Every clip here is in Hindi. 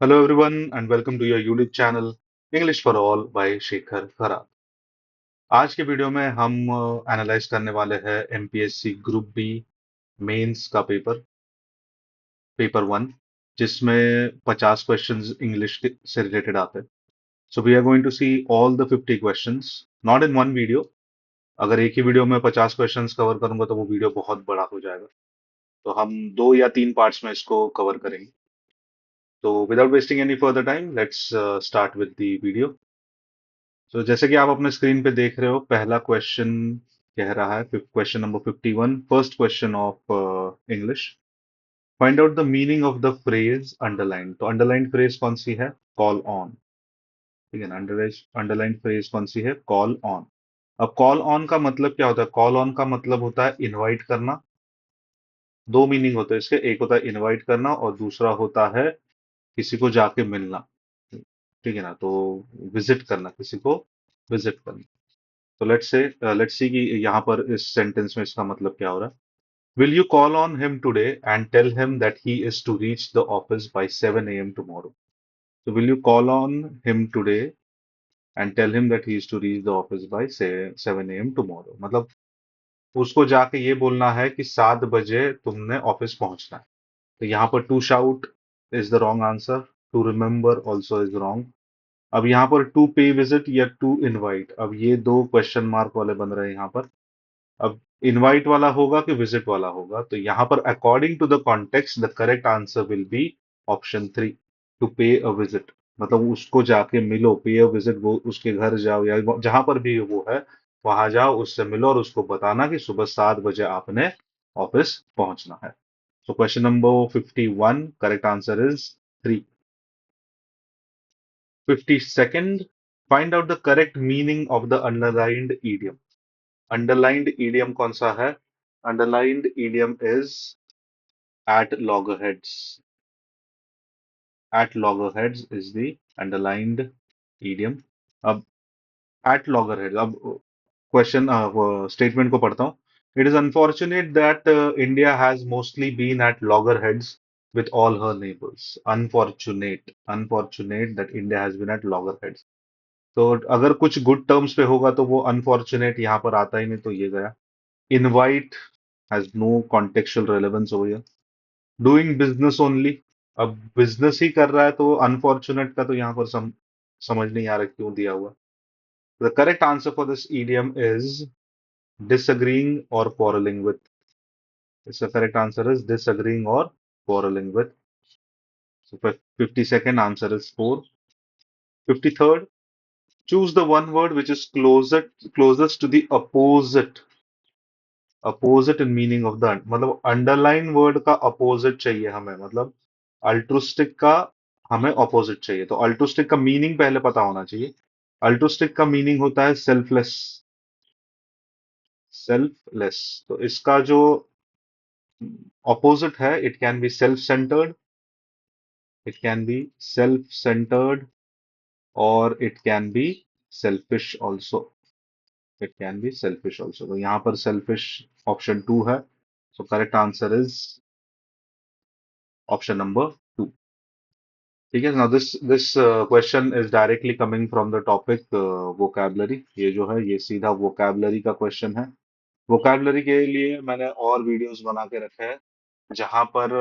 Hello everyone and welcome to your YouTube channel English for All by Shekhar खरा। आज के वीडियो में हम एनालाइज करने वाले हैं एमपीएससी ग्रुप बी मेंस का पेपर वन, जिसमें 50 क्वेश्चंस इंग्लिश से रिलेटेड आते हैं। So we are going to see all the 50 questions not in one video. अगर एक ही वीडियो में 50 क्वेश्चंस कवर करूंगा तो वो वीडियो बहुत बड़ा हो जाएगा, तो हम दो या तीन पार्ट्स में इसको कवर करेंगे। तो without wasting any further time let's start with the video. तो जैसे कि आप अपने स्क्रीन पे देख रहे हो, पहला क्वेश्चन कह रहा है, question number 51, first question of English. Find out the meaning of the phrase underline. तो अंडरलाइन फ्रेज कौन सी है? Call on. ठीक है ना, अंडरलाइन फ्रेज कौन सी है? Call on. अब कॉल ऑन का मतलब क्या होता है? कॉल ऑन का मतलब होता है इनवाइट करना। दो मीनिंग होते हैं इसके, एक होता है इनवाइट करना और दूसरा होता है किसी को जाके मिलना। ठीक है ना, तो विजिट करना, किसी को विजिट करना। तो लेट्स सी कि यहाँ पर इस सेंटेंस में इसका मतलब क्या हो रहा है। Will you call on him today and tell him that he is to reach the office by 7 a.m. Tomorrow. तो will you call on him today and tell him that he is to reach the office by 7 a.m. Tomorrow, मतलब उसको जाके ये बोलना है कि 7 बजे तुमने ऑफिस पहुंचना है। तो यहाँ पर to shout is the wrong answer, to remember also is wrong. अब यहाँ पर टू पे विजिट या टू इनवाइट, अब ये दो क्वेश्चन मार्क वाले बन रहे हैं यहाँ पर। अब इनवाइट वाला होगा कि विजिट वाला होगा? तो यहां पर according to the context the correct answer will be option three, to pay a visit. मतलब उसको जाके मिलो, पे अ विजिट, वो उसके घर जाओ या जहां पर भी वो है वहां जाओ, उससे मिलो और उसको बताना कि सुबह 7 बजे आपने ऑफिस पहुंचना है। So question number 51, correct answer is three. 52nd, find out the correct meaning of the underlined idiom. Underlined idiom कौन सा है? Underlined idiom is at loggerheads. At loggerheads is the underlined idiom. अब at loggerheads, अब क्वेश्चन स्टेटमेंट को पढ़ता हूँ। It is unfortunate that India has mostly been at loggerheads with all her neighbors. Unfortunate that India has been at loggerheads. तो अगर कुछ गुड टर्म्स पे होगा तो वो अनफॉर्चुनेट यहाँ पर आता ही नहीं, तो ये गया। Invite has no contextual relevance over. Doing business only, अब बिजनेस ही कर रहा है तो अनफॉर्चुनेट का तो यहाँ पर समझ नहीं आ रहा क्यों दिया हुआ। The correct answer for this idiom is disagreeing or quarreling with. इसका correct answer is disagreeing or quarreling with. So 52nd answer is 4. 53rd, choose the one word which is closest to the opposite in meaning of the, मतलब अंडरलाइन वर्ड का अपोजिट चाहिए हमें, मतलब अल्ट्रुस्टिक का हमें अपोजिट चाहिए। तो अल्ट्रुस्टिक का मीनिंग पहले पता होना चाहिए। अल्ट्रुस्टिक का मीनिंग होता है सेल्फलेस। सेल्फलेस, तो इसका जो अपोजिट है, it can be self centred, it can be self centred, और it can be selfish also. It can be selfish also, तो यहाँ पर सेल्फिश ऑप्शन टू है। So correct answer is option number two. ठीक है ना, this question is directly coming from the topic vocabulary. ये जो है ये सीधा वोकैबलरी का क्वेश्चन है। वोकैबलरी के लिए मैंने और वीडियोस बना के रखे हैं जहां पर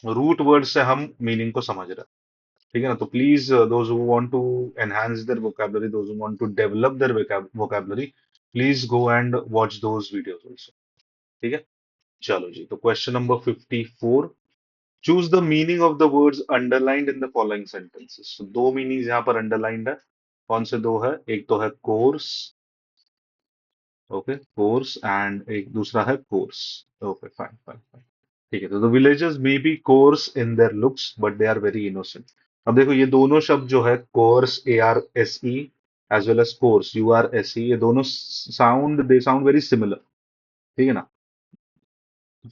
रूट वर्ड से हम मीनिंग को समझ रहे हैं। ठीक है ना, तो please those who want to enhance their vocabulary, those who want to develop their vocabulary, please go and watch those videos also. ठीक है, चलो जी, तो question number 54, choose the meaning of the words underlined in the following sentences. दो मीनिंग्स यहाँ पर अंडरलाइंड है। कौन से दो है? एक तो है कोर्स, ओके, कोर्स, एंड एक दूसरा है course. Okay, fine fine fine. ठीक है, तो the villagers may be coarse in their looks but they are very innocent. अब देखो ये दोनों शब्द जो है, coarse ARSE as well as course URSE, ये दोनों साउंड वेरी सिमिलर। ठीक है ना,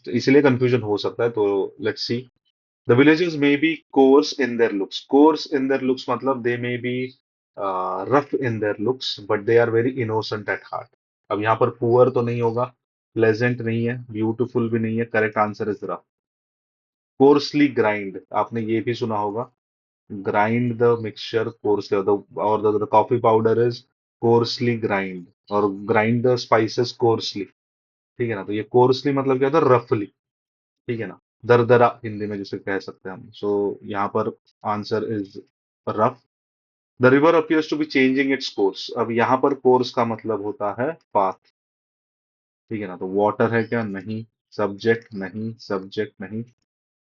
तो इसलिए कंफ्यूजन हो सकता है। तो let's see. The villagers may be coarse in their looks. Coarse in their looks मतलब they may be rough in their looks, but they are very innocent at heart. अब यहाँ पर poor तो नहीं होगा, pleasant नहीं है, beautiful भी नहीं है, correct answer is rough. Coarsely grind, आपने ये भी सुना होगा, ग्राइंड द मिक्सचर कोर्सली, और the coffee powder is coarsely grind, और ग्राइंड द स्पाइसेस कोर्सली। ठीक है ना, तो ये कोर्सली मतलब क्या होता है, रफली। ठीक है ना, दरदरा हिंदी में जिसे कह सकते हैं हम। सो यहाँ पर answer is rough. The river appears to be changing its course. अब यहाँ पर कोर्स का मतलब होता है पाथ। ठीक है ना, तो वाटर है क्या, नहीं। सब्जेक्ट नहीं, सब्जेक्ट नहीं।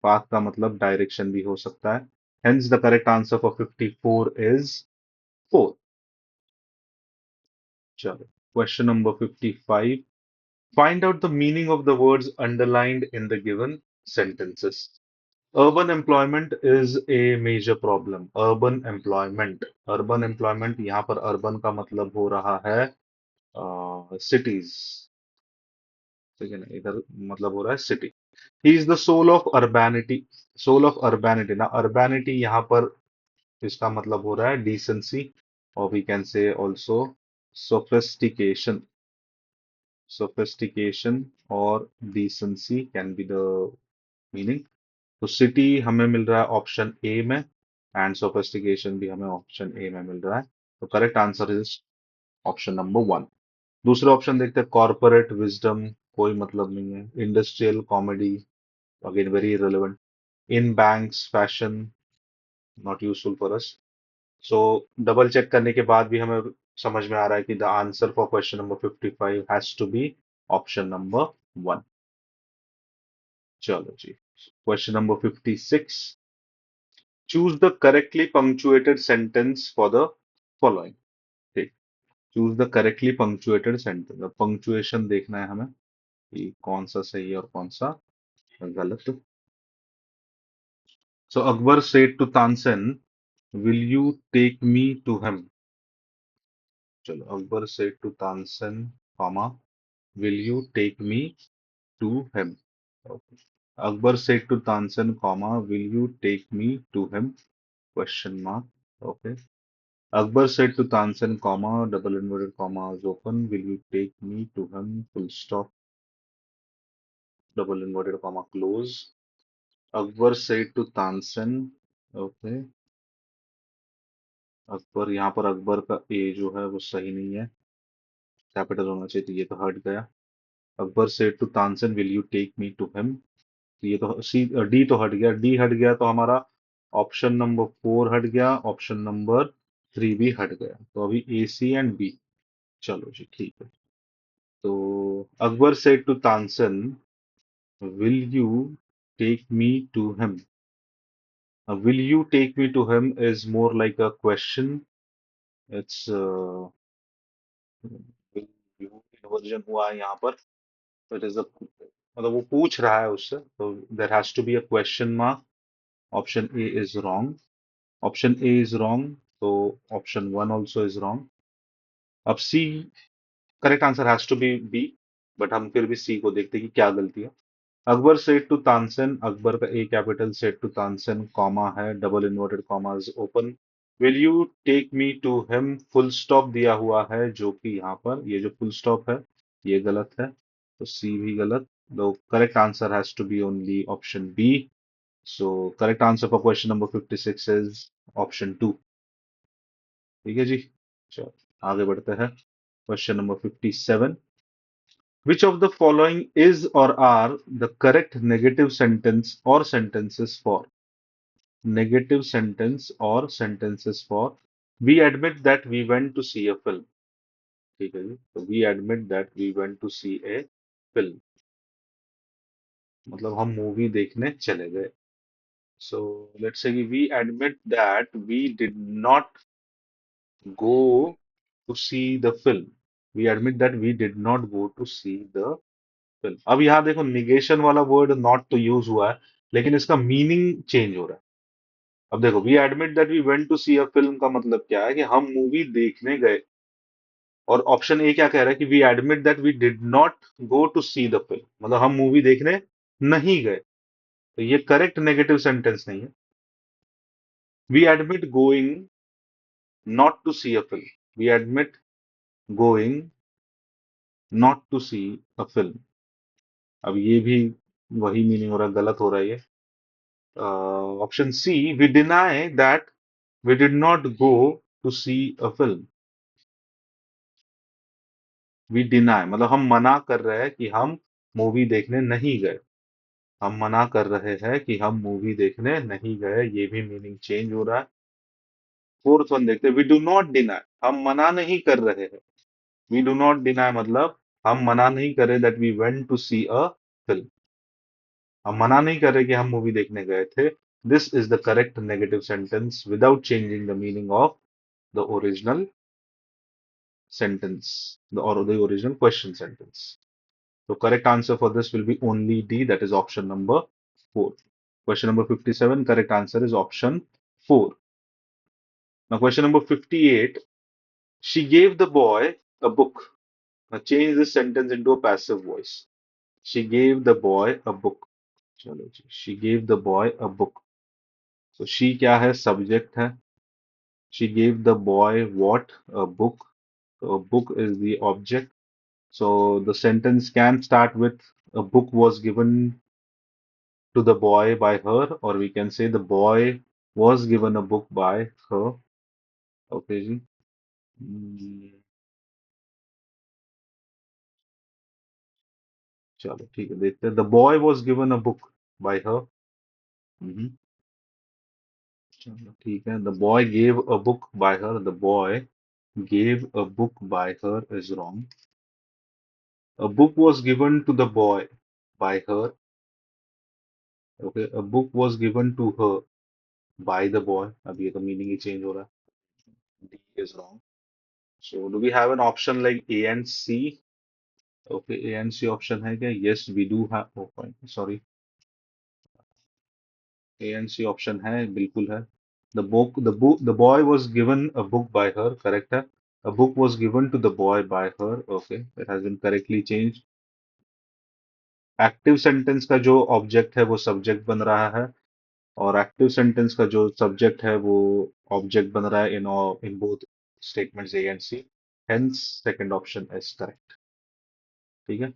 पाथ का मतलब डायरेक्शन भी हो सकता है। Hence the correct answer for 54 is 4। चलो, question number 55। Find out the meaning of the words underlined in the given sentences. Urban employment is a major problem. Urban employment, urban employment, यहाँ पर urban का मतलब हो रहा है cities। ठीक है ना, इधर मतलब हो रहा है city. He is the soul of urbanity. Soul of urbanity ना, अर्बैनिटी यहाँ पर इसका मतलब हो रहा है डिसेंसी, और we can say also sophistication. Sophistication और decency can be the meaning. तो सिटी हमें मिल रहा है ऑप्शन ए में, एंड सोफिस्टिकेशन भी हमें ऑप्शन ए में मिल रहा है। तो correct answer is option number 1। दूसरा ऑप्शन देखते हैं, कॉर्पोरेट विजडम, कोई मतलब नहीं है। Industrial comedy, again very relevant. In banks fashion, not useful for us. So double check करने के बाद भी हमें समझ में आ रहा है कि the answer for question number 55 has to be option number 1। चलो जी, question number 56। Choose the correctly punctuated sentence for the following. ठीक, choose the correctly punctuated sentence. Punctuation देखना है हमें कि कौन सा सही है और कौन सा गलत। So Akbar said to Tansen, will you take me to him. चलो, Akbar said to Tansen, comma, will you take me to him. Akbar said to Tansen, comma, will you take me to him, question mark. Okay, Akbar said to Tansen, comma, double inverted comma is open. Will you take me to him? Full stop, double inverted comma close. Akbar said to Tansen, okay, Akbar, यहाँ पर अकबर का ए जो है वो सही नहीं है, कैपिटल होना चाहिए, तो ये तो हट गया। Akbar said to Tansen, will you take me to him, तो ये तो सी, डी तो हट गया। डी हट गया तो हमारा ऑप्शन नंबर 4 हट गया, ऑप्शन नंबर 3 भी हट गया, तो अभी ए, सी एंड बी। चलो जी, ठीक है। तो Akbar said to Tansen, will you take me to him? Will you take me to him is more like a question. It's will you inversion हुआ है यहाँ पर, तो it is a, मतलब वो पूछ रहा है उससे, तो there has to be a question mark. Option A is wrong. Option A is wrong, तो option 1 also is wrong. अब C, correct answer has to be B, but हम फिर भी C को देखते हैं कि क्या गलती है। अकबर सेड टू तानसेन, अकबर का A capital, said to Tansen, comma है, double inverted comma is open. Will you take me to him, full stop दिया हुआ है, जो कि यहाँ पर ये जो फुल स्टॉप है ये गलत है, तो सी भी गलत। The correct answer has to be only option B. So correct answer for question number 56 is option 2। ठीक है जी, चलो आगे बढ़ते हैं। Question number 57। Which of the following is or are the correct negative sentence or sentences for? Negative sentence or sentences for we admit that we went to see a film. ठीक है जी, तो we admit that we went to see a film, मतलब हम मूवी देखने चले गए। So let's say we admit that we did not go to see the film. We admit that we did not go to see the film। अब यहाँ देखो, निगेशन वाला वर्ड नॉट तो यूज हुआ है, लेकिन इसका मीनिंग चेंज हो रहा है। अब देखो, we admit that we went to see a film का मतलब क्या है कि हम मूवी देखने गए, और ऑप्शन ए क्या कह रहा है कि we admit that we did not go to see the film, मतलब हम मूवी देखने नहीं गए, तो ये करेक्ट नेगेटिव सेंटेंस नहीं है। We admit going not to see a film, we admit going not to see a film, अब ये भी वही मीनिंग हो रहा है, गलत हो रहा है ये। Option C, we deny that we did not go to see a film. We deny मतलब हम मना कर रहे हैं कि हम मूवी देखने नहीं गए। हम मना कर रहे हैं कि हम मूवी देखने नहीं गए, ये भी मीनिंग चेंज हो रहा है। फोर्थ वन देखते हैं, वी डू नॉट डिनाई, हम मना नहीं कर रहे हैं। वी डू नॉट डिनाई मतलब हम मना नहीं करे that we went to see a film. हम मना नहीं कर रहे कि हम मूवी देखने गए थे। This is the correct negative sentence without changing the meaning of the original sentence or the original question sentence. So correct answer for this will be only D, that is option number 4. Question number 57, correct answer is option 4. Now question number 58, she gave the boy a book. Now change this sentence into a passive voice. She gave the boy a book. चलो जी, she gave the boy a book. So she क्या है? Subject है. She gave the boy what? A book. So a book is the object. So the sentence can start with a book was given to the boy by her, or we can say the boy was given a book by her. Okay ji. Hmm, चलो ठीक है, देखते हैं. The boy was given a book by her. हम्म, चलो ठीक है. The boy gave a book by her. The boy gave a book by her is wrong. A book was given to the boy by her. Okay, a book was given to her by the boy. अब ये तो मीनिंग ही चेंज हो रहा है. D is wrong. So do we have an option like A and C? Okay, A and C option है क्या? Yes, we do have. Oh, fine. Sorry. A and C option है, बिल्कुल है. The boy was given a book by her. Correct है. A book was given to the boy by her. Okay, it has been correctly changed. Active sentence का जो ऑब्जेक्ट है वो सब्जेक्ट बन रहा है, और एक्टिव सेंटेंस का जो सब्जेक्ट है वो ऑब्जेक्ट बन रहा है in both statements A and C. Hence second option is correct. ठीक है.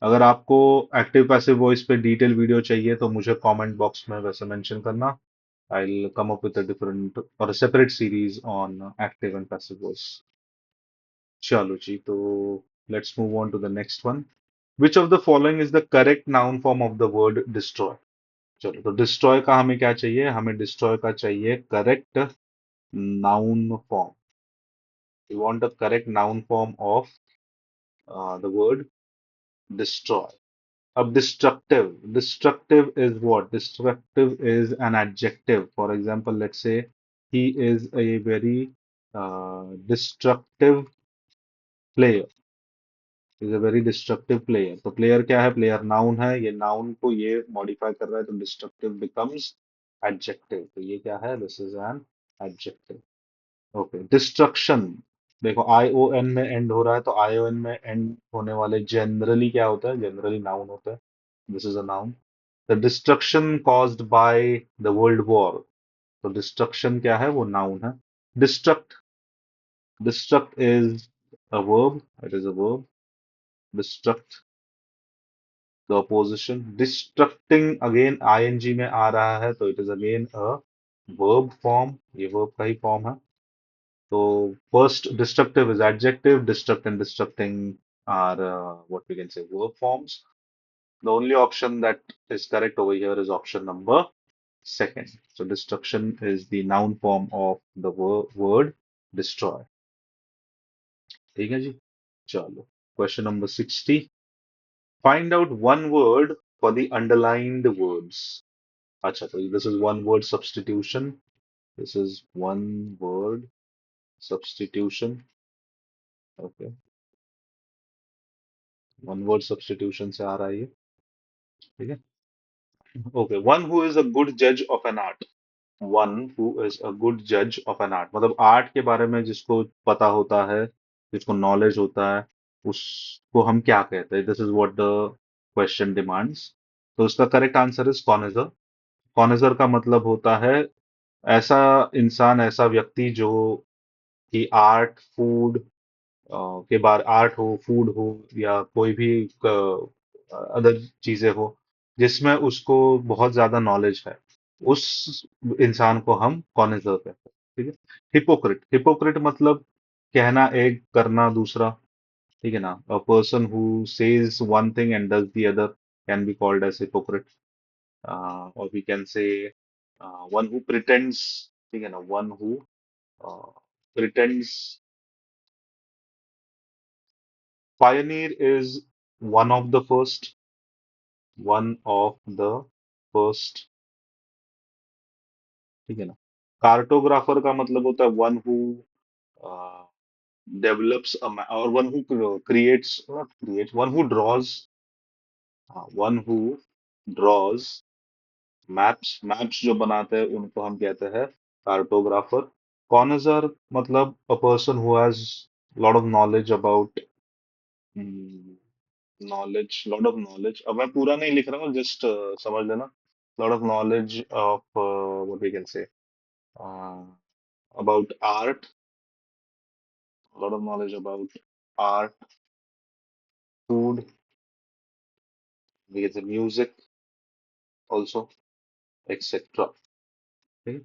अगर आपको एक्टिव पैसिव वॉइस पे डिटेल वीडियो चाहिए तो मुझे कमेंट बॉक्स में वैसे मेंशन करना. I will come up with a different और separate series on active and passive voice. चलो जी, तो let's move on to the next one. Which of the following is the correct noun form of the word destroy? चलो, तो डिस्ट्रॉय का हमें क्या चाहिए? हमें डिस्ट्रॉय का चाहिए correct noun form. We want the correct noun form of the word destroy. Destructive is what? Destructive is an adjective. For example, let's say he is a very destructive player. Is a very destructive player. तो player क्या है? Player noun है. ये noun को ये modify कर रहा है, तो destructive becomes adjective. तो ये क्या है? This is an adjective. Okay, destruction. देखो आई ओ एन में एंड हो रहा है, तो आई ओ एन में एंड होने वाले जनरली क्या होता है? जनरली नाउन होता है. This is a noun. The destruction caused by the world war. तो डिस्ट्रक्शन क्या है? वो नाउन है. Destruct. Destruct is a verb. It is a verb. Destruct, the opposition. Destructing again ING में आ रहा है, तो it is again a verb form. ये वर्ब का ही फॉर्म है. So first, destructive is adjective. Destruct and destructing are what we can say verb forms. The only option that is correct over here is option number second. So destruction is the noun form of the word destroy. ठीक है जी. चलो. Question number 60. Find out one word for the underlined words. अच्छा, तो this is one word substitution. This is one word substitution. Okay. One word substitution से आ रहा है ये. ठीक है. Okay, one who is a good judge of an art. One who is a good judge of an art. मतलब आर्ट के बारे में जिसको पता होता है, जिसको नॉलेज होता है, उसको हम क्या कहते हैं? This is what the question demands. तो इसका करेक्ट आंसर इज कॉनिजर. कॉनिजर का मतलब होता है ऐसा इंसान, ऐसा व्यक्ति जो कि आर्ट, फूड के बारे, आर्ट हो, फूड हो, या कोई भी अदर चीजें हो, जिसमें उसको बहुत ज्यादा नॉलेज है, उस इंसान को हम कॉनिजर कहते हैं। ठीक है। हिपोक्रिट, हिपोक्रिट मतलब कहना एक करना दूसरा। ठीक है ना। A person who says one thing and does the other can be called as hypocrite. और we can say one who pretends. ठीक है ना, one who pretends. Pioneer is one of the first, one of the first. ठीक है ना। कार्टोग्राफर का मतलब होता है वन हु डेवलप्स और one who creates, not creates, one who draws, one who draws maps, maps जो बनाते हैं उनको हम कहते हैं कार्टोग्राफर। कॉनिजर मतलब a person who has lot of knowledge about, knowledge, lot of knowledge. अब मैं पूरा नहीं लिख रहा हूँ, जस्ट समझ लेना। Lot of knowledge of what we can say about art, a lot of knowledge about art, food, we get the music also, etc. ठीक है?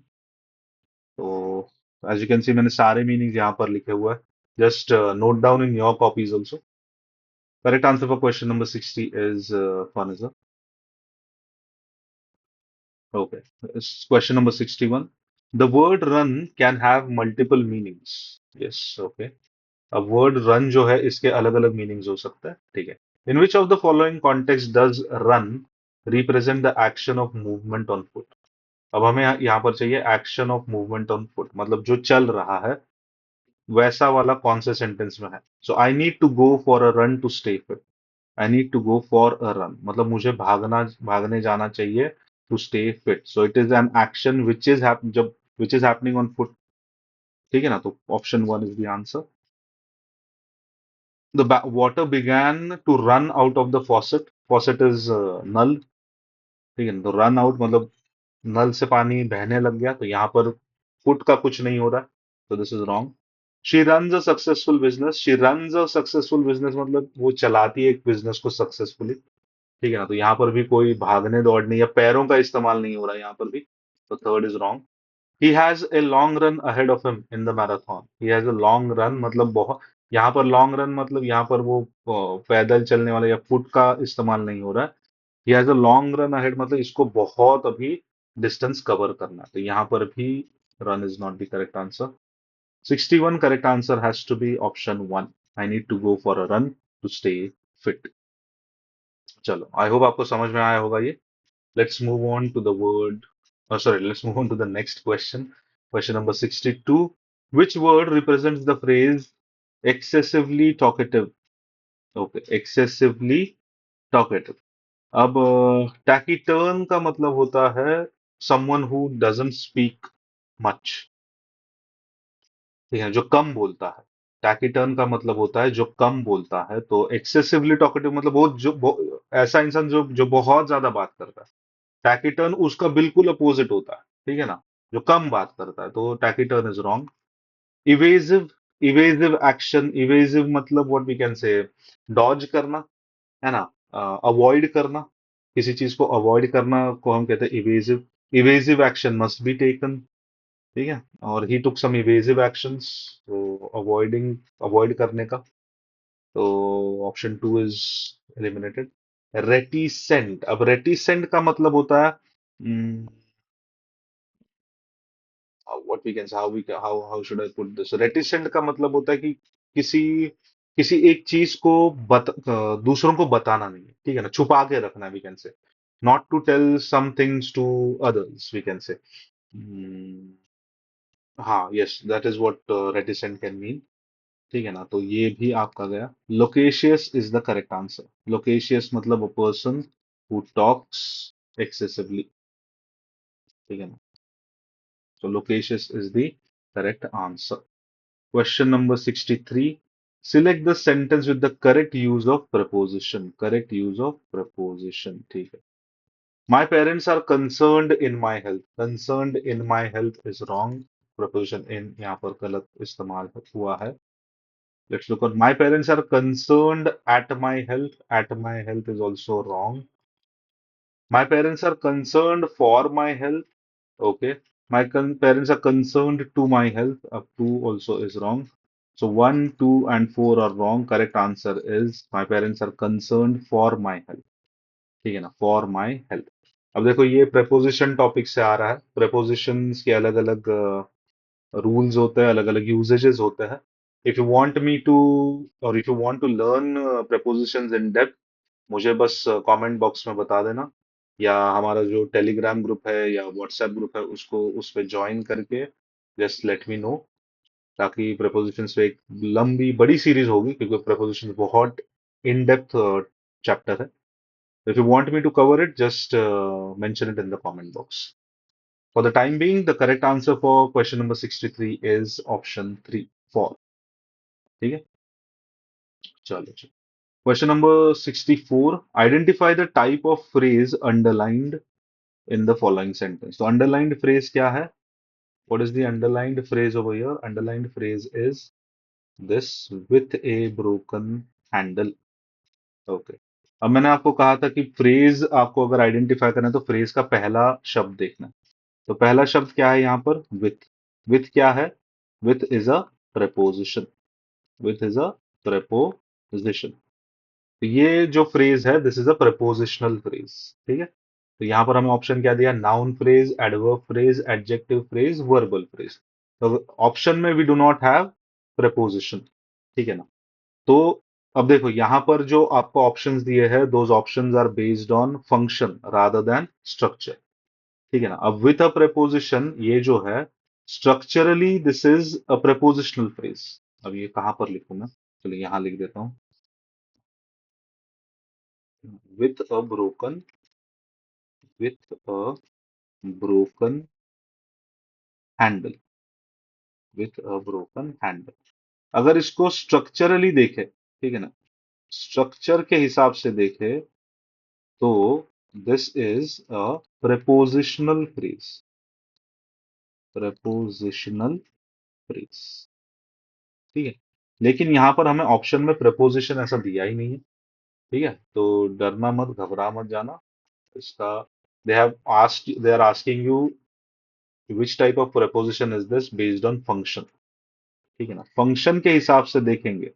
तो as you can see मैंने सारे मीनिंग यहाँ पर लिखे हुए हैं, just note down in your copies also. Correct answer for question number 60 is Fanism. Okay. It's question number 61. The word run can have multiple meanings. Yes, okay. अब वर्ड रन जो है इसके अलग अलग मीनिंग्स हो सकते हैं। ठीक है। In which of the following context does run represent the action of movement on foot. अब हमें यहाँ पर चाहिए action of movement on foot, मतलब जो चल रहा है वैसा वाला कौन से सेंटेंस में है। So I need to go for a run to stay fit. I need to go for a run मतलब मुझे भागने जाना चाहिए to stay fit. So it is an action which is जब which is happening on foot. ठीक है ना। तो option one is the answer. The water began to run out of the faucet. Faucet is नल। ठीक है ना। तो रन आउट मतलब नल से पानी बहने लग गया, तो यहाँ पर फुट का कुछ नहीं हो रहा है, तो this is wrong. She runs a successful business. She runs a successful business मतलब वो चलाती है एक बिजनेस को सक्सेसफुली। ठीक है ना। तो यहाँ पर भी कोई भागने दौड़ने या पैरों का इस्तेमाल नहीं हो रहा है यहाँ पर भी, तो third is wrong. He has a long run ahead of him in the marathon. He has a long run मतलब बहुत, यहाँ पर लॉन्ग रन मतलब यहाँ पर वो पैदल चलने वाला या फुट का इस्तेमाल नहीं हो रहा है। He has a long run ahead मतलब इसको बहुत अभी डिस्टेंस कवर करना है, तो यहाँ पर भी run is not the correct answer. 61 correct answer has to be option one. I need to go for a run to stay fit. चलो, आई होप आपको समझ में आया होगा ये। Let's move on to the word. Oh, sorry, let's move on to the next question. Question number 62. Which word represents the phrase excessively talkative? Okay, excessively talkative. अब taciturn का मतलब होता है someone who doesn't speak much. ठीक है, जो कम बोलता है। टैकिटर्न का मतलब होता है जो कम बोलता है, तो एक्सेसिवली टॉकेटिव मतलब वो ऐसा इंसान जो जो बहुत ज्यादा बात करता है। टैकिटर्न उसका बिल्कुल अपोजिट होता है। ठीक है ना। जो कम बात करता है, तो taciturn is wrong. Evasive, evasive action, evasive मतलब what we can say dodge करना, है ना। अवॉइड करना, किसी चीज को अवॉइड करना को हम कहते हैं evasive. Evasive action must be taken. ठीक है। और he took some evasive actions, तो अवॉइडिंग, अवॉइड करने का, तो option two is eliminated. Reticent, अब रेटिसेंट का मतलब होता है what we can how should I put this. Reticent का मतलब होता है कि किसी किसी एक चीज को दूसरों को बताना नहीं है। ठीक है ना, छुपा के रखना, we can say not to tell some things to others, we can say. हाँ, yes, that is what reticent can mean. ठीक है ना। तो ये भी आपका गया। Loquacious is the correct answer. Loquacious मतलब a person who talks excessively. ठीक है ना। So loquacious is the correct answer. Question number 63. Select the sentence with the correct use of preposition. Correct use of preposition. ठीक है। My parents are concerned in my health. Concerned in my health is wrong. Preposition in यहाँ पर गलत इस्तेमाल हुआ है। Let's look at my parents are concerned at my health. At my health is also wrong. My parents are concerned for my health. Okay. My parents are concerned to my health. Up to also is wrong. So 1, 2, and 4 are wrong. Correct answer is my parents are concerned for my health. ठीक है ना, फॉर माई हेल्थ। अब देखो ये preposition टॉपिक से आ रहा है। prepositions के अलग अलग रूल्स होते हैं, अलग अलग यूजेजेस होते हैं। If you want me to और if you want to learn prepositions in depth, मुझे बस कमेंट बॉक्स में बता देना, या हमारा जो टेलीग्राम ग्रुप है या व्हाट्सएप ग्रुप है उसको उस पे ज्वाइन करके जस्ट लेट मी नो, ताकि prepositions पे एक लंबी बड़ी सीरीज होगी, क्योंकि prepositions बहुत इन डेप्थ चैप्टर है। If you want me to cover it, just mention it in the comment box. For the time being, the correct answer for question number 63 is option 3, 4. ठीक है, चलो चलो। Question number 64. Identify the type of phrase underlined in the following sentence. So underlined phrase क्या है? What is the underlined phrase over here? Underlined phrase is this: with a broken handle. Okay. अब मैंने आपको कहा था कि फ्रेज आपको अगर आइडेंटिफाई करना है तो फ्रेज का पहला शब्द देखना है। तो पहला शब्द क्या है यहाँ पर? विथ। विथ क्या है? With is a preposition. With is a preposition. तो ये जो फ्रेज है, this is a prepositional phrase. ठीक है, तो यहाँ पर हमें ऑप्शन क्या दिया? Noun phrase, adverb phrase, adjective phrase, verbal phrase. तो ऑप्शन में we do not have preposition। ठीक है ना। तो अब देखो यहाँ पर जो आपको ऑप्शंस दिए हैं, those options are based on function rather than structure. ठीक है ना। अब विथ अ preposition, ये जो है structurally this is a prepositional phrase. अब ये कहां पर लिखूं मैं? चलिए यहां लिख देता हूं, with a broken, with a broken handle, with a broken handle. अगर इसको स्ट्रक्चरली देखे, ठीक है ना, स्ट्रक्चर के हिसाब से देखे, तो this is a prepositional phrase, prepositional phrase. ठीक है, लेकिन यहां पर हमें ऑप्शन में preposition ऐसा दिया ही नहीं है। ठीक है, तो डरना मत, घबरा मत जाना इसका। They are asking you which type of preposition is this based on function. ठीक है ना, फंक्शन के हिसाब से देखेंगे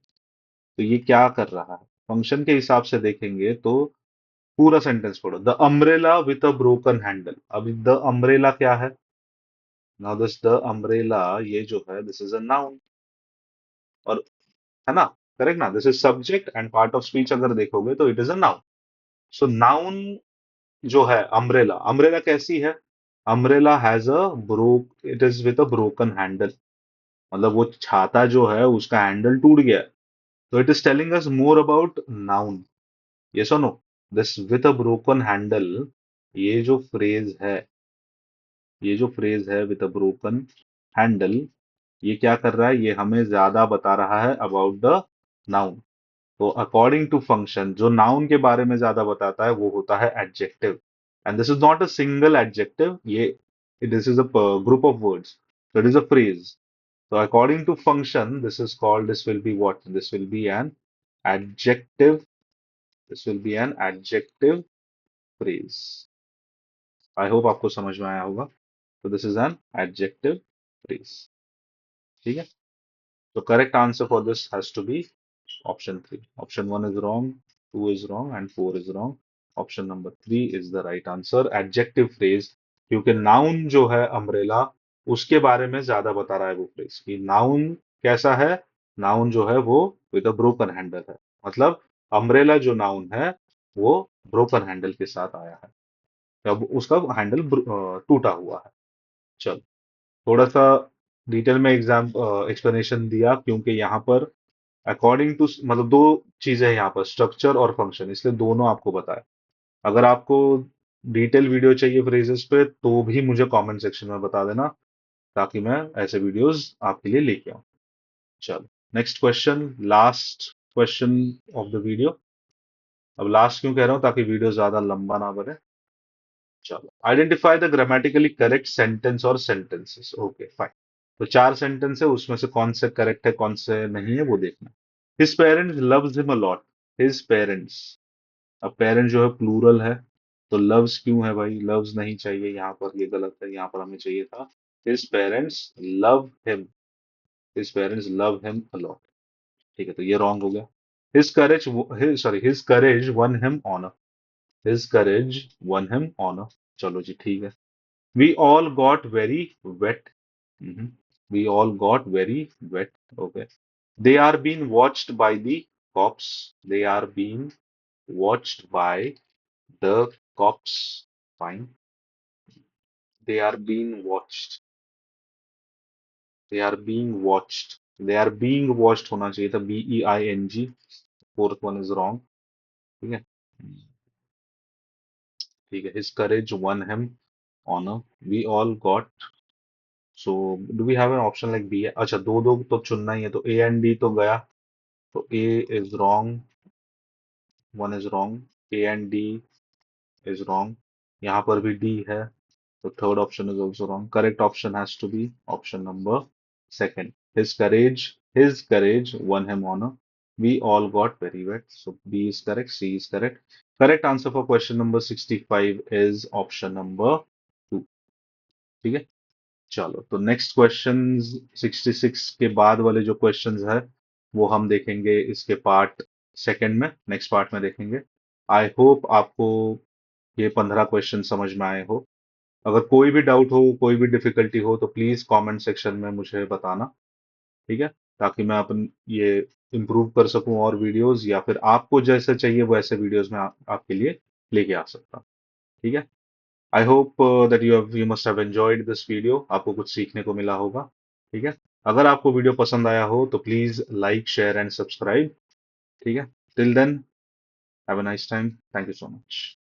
तो ये क्या कर रहा है? फंक्शन के हिसाब से देखेंगे तो पूरा सेंटेंस पढ़ो। The umbrella with a broken handle. अब द अम्ब्रेला क्या है? नाउ दिस द अम्ब्रेला, ये जो है दिस इज अ नाउन, और है ना, करेक्ट ना, this is subject and part of speech अगर देखोगे तो it is a noun. So noun जो है अम्ब्रेला, अम्ब्रेला कैसी है? Umbrella has a broke, it is with a broken handle. मतलब वो छाता जो है उसका हैंडल टूट गया है। तो it is telling us more about noun. Yes और no? This with a broken handle, ये जो फ्रेज है, ये जो फ्रेज है विद अ ब्रोकन हैंडल, ये क्या कर रहा है? ये हमें ज्यादा बता रहा है अबाउट द नाउन। तो अकॉर्डिंग टू फंक्शन, जो नाउन के बारे में ज्यादा बताता है वो होता है adjective. And this is not a single adjective, ये this is a group of words, so it is a phrase. So according to function, this is called, this will be what? This will be an adjective. This will be an adjective phrase. I hope आपको समझ में आया होगा। So this is an adjective phrase. ठीक है, तो correct answer for this has to be option 3. Option 1 is wrong, 2 is wrong, and 4 is wrong. Option number 3 is the right answer. Adjective phrase, क्योंकि noun जो है umbrella, उसके बारे में ज्यादा बता रहा है वो phrase कि noun कैसा है। noun जो है वो with a broken handle है। मतलब umbrella जो noun है वो broken handle के साथ आया है, अब उसका हैंडल टूटा हुआ है। चलो, थोड़ा सा डिटेल में एग्जाम एक्सप्लेनेशन दिया, क्योंकि यहाँ पर अकॉर्डिंग टू, मतलब दो चीजें हैं यहाँ पर, स्ट्रक्चर और फंक्शन, इसलिए दोनों आपको बताया। अगर आपको डिटेल वीडियो चाहिए फ्रेजेस पे तो भी मुझे कमेंट सेक्शन में बता देना, ताकि मैं ऐसे वीडियोस आपके लिए लेके आऊं। चलो, next question, last question of the video. अब लास्ट क्यों कह रहा हूं? ताकि वीडियो ज्यादा लंबा ना बने। चलो, identify the grammatically correct sentence और सेंटेंसेस। Okay fine. तो 4 सेंटेंस है, उसमें से कौन से करेक्ट है कौन से नहीं है वो देखना। His parents loves him a lot. His parents, अब पेरेंट जो है प्लूरल है, तो लव्स क्यों है भाई, लव्स नहीं चाहिए यहाँ पर, ये गलत है, यहाँ पर हमें चाहिए था his parents love him, his parents love him a lot. ठीक है, तो ये रॉन्ग हो गया। His courage, his courage won him honour, his courage won him honour. चलो जी ठीक है। We all got very wet, we all got very wet, okay. They are been watched by the cops, they are been watched by the cops, fine. They are been watched, they are being watched, they are being watched होना चाहिए था, BEING। Fourth one is wrong. ठीक है, ठीक है। His courage won him honour, we all got. So do we have an option like B? अच्छा, दो दो तो चुनना ही है, तो A एंड D तो गया, तो A is wrong, one is wrong, A and D is wrong, यहाँ पर भी D है, तो third option is also wrong. Correct option has to be option number second, his courage won him honor, we all got very wet, so B is correct, C is correct. Correct answer for question number 65 is option number 2। ठीक है, चलो तो नेक्स्ट क्वेश्चन 66 के बाद वाले जो क्वेश्चंस है वो हम देखेंगे इसके पार्ट सेकंड में, नेक्स्ट पार्ट में देखेंगे। आई होप आपको ये 15 क्वेश्चन समझ में आए हो। अगर कोई भी डाउट हो, कोई भी डिफिकल्टी हो, तो प्लीज कमेंट सेक्शन में मुझे बताना। ठीक है, ताकि मैं अपन ये इम्प्रूव कर सकूं और वीडियोस, या फिर आपको जैसे चाहिए वैसे वीडियोस में आपके लिए लेके आ सकता हूं। ठीक है, I hope that you must have enjoyed this video, आपको कुछ सीखने को मिला होगा। ठीक है, अगर आपको वीडियो पसंद आया हो तो please like share and subscribe. ठीक है, till then have a nice time, thank you so much.